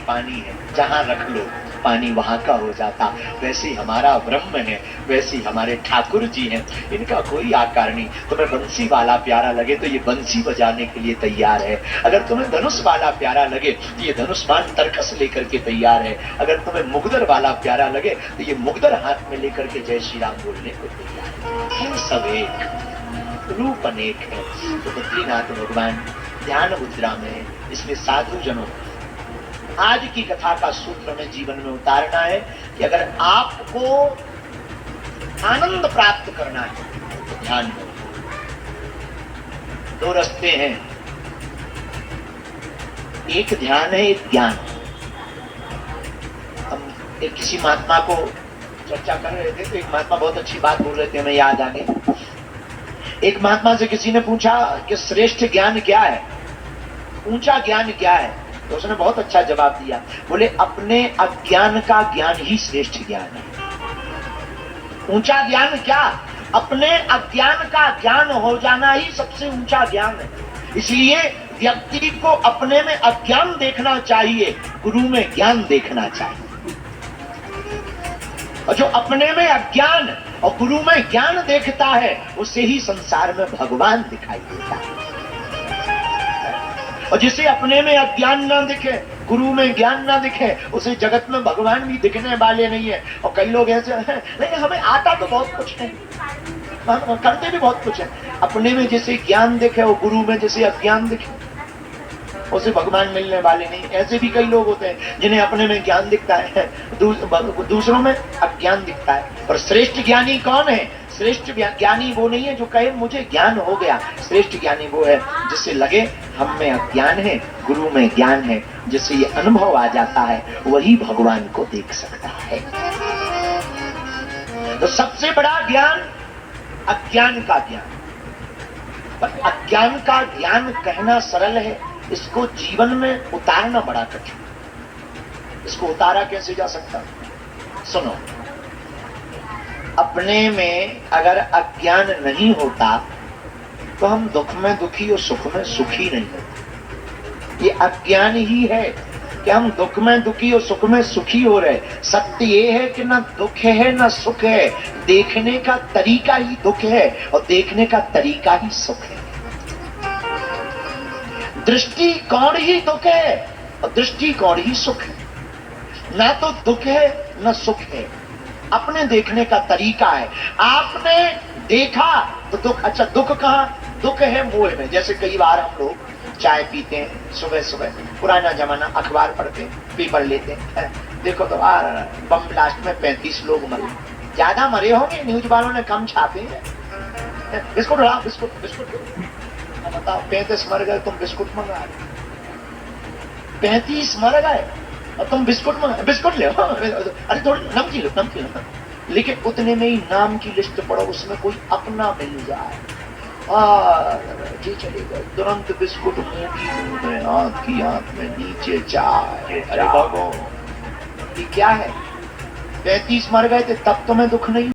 पानी है, जहां रख लो पानी वहां का हो जाता। वैसे हमारा ब्रह्म है, वैसे हमारे ठाकुर जी हैं, इनका कोई आकार नहीं। तुम्हें बंसी वाला प्यारा लगे तो ये बंसी बजाने के लिए तैयार है। अगर तुम्हें धनुष वाला प्यारा लगे तो ये धनुष्मान तरकस लेकर के तैयार है। अगर तुम्हें मुगदर वाला प्यारा लगे तो ये मुगदर हाथ में लेकर के जय श्री राम बोलने को तैयार है। सब एक, रूप अनेक है। तो बद्रीनाथ भगवान ध्यान मुद्रा में, इसलिए साधु जनों आज की कथा का सूत्र में जीवन में उतारना है कि अगर आपको आनंद प्राप्त करना है तो ध्यान दो। दो रास्ते हैं, एक ध्यान है, एक ज्ञान। हम एक किसी महात्मा को चर्चा कर रहे थे तो एक महात्मा बहुत अच्छी बात बोल रहे थे, हमें याद आ गई। एक महात्मा से किसी ने पूछा कि श्रेष्ठ ज्ञान क्या है, ऊंचा ज्ञान क्या है? तो उसने बहुत अच्छा जवाब दिया। बोले अपने अज्ञान का ज्ञान ही श्रेष्ठ ज्ञान है। ऊंचा ज्ञान क्या? अपने अज्ञान का ज्ञान हो जाना ही सबसे ऊंचा ज्ञान है। इसलिए व्यक्ति को अपने में अज्ञान देखना चाहिए, गुरु में ज्ञान देखना चाहिए। और जो अपने में अज्ञान और गुरु में ज्ञान देखता है उसे ही संसार में भगवान दिखाई देता है। और जिसे अपने में अज्ञान ना दिखे, गुरु में ज्ञान ना दिखे, उसे जगत में भगवान भी दिखने वाले नहीं है। और कई लोग ऐसे हैं, नहीं हमें आता तो बहुत कुछ है, हम करते भी बहुत कुछ है। अपने में जैसे ज्ञान दिखे और गुरु में जैसे अज्ञान दिखे, उसे भगवान मिलने वाले नहीं। ऐसे भी कई लोग होते हैं जिन्हें अपने में ज्ञान दिखता है, दूसरों में अज्ञान दिखता है। और श्रेष्ठ ज्ञानी कौन है? श्रेष्ठ ज्ञानी वो नहीं है जो कहे मुझे ज्ञान हो गया। श्रेष्ठ ज्ञानी वो है जिससे लगे हम में अज्ञान है, गुरु में ज्ञान है। जिससे ये अनुभव आ जाता है वही भगवान को देख सकता है। तो सबसे बड़ा ज्ञान अज्ञान का ज्ञान। पर अज्ञान का ज्ञान कहना सरल है, इसको जीवन में उतारना बड़ा कठिन। इसको उतारा कैसे जा सकता? सुनो, अपने में अगर अज्ञान नहीं होता तो हम दुख में दुखी और सुख में सुखी नहीं होते। ये अज्ञान ही है कि हम दुख में दुखी और सुख में सुखी हो रहे। सत्य ये है कि ना दुख है ना सुख है, देखने का तरीका ही दुख है और देखने का तरीका ही सुख है। दृष्टिकोण ही दुख है और दृष्टिकोण ही सुख है। ना तो दुख है ना सुख है, अपने देखने का तरीका है। आपने देखा तो दुख, अच्छा दुख कहाँ? दुख है मोह में। जैसे कई बार हम लोग चाय पीते हैं सुबह सुबह, पुराना जमाना, अखबार पढ़ते हैं, पेपर लेते हैं, देखो तो बम ब्लास्ट में 35 लोग मरे। ज्यादा मरे होंगे, न्यूज वालों ने कम छापे हैं। बिस्कुट उड़ा, बिस्कुट बिस्कुट बताओ, 35 मर गए, तुम बिस्कुट मंगा रहे। 35 मर गए और तुम बिस्कुट मंगा, बिस्कुट ले, अरे थोड़ी नमकीन लो, नमकीन लो। लेकिन उतने में ही नाम की लिस्ट पढ़ो, उसमें कोई अपना मिल जाए, जी चले गए तुरंत बिस्कुट मुंह की मुंह में, आंख में, नीचे चाय। अरे बाबू ये क्या है? 35 मर गए थे तब तुम्हें दुख नहीं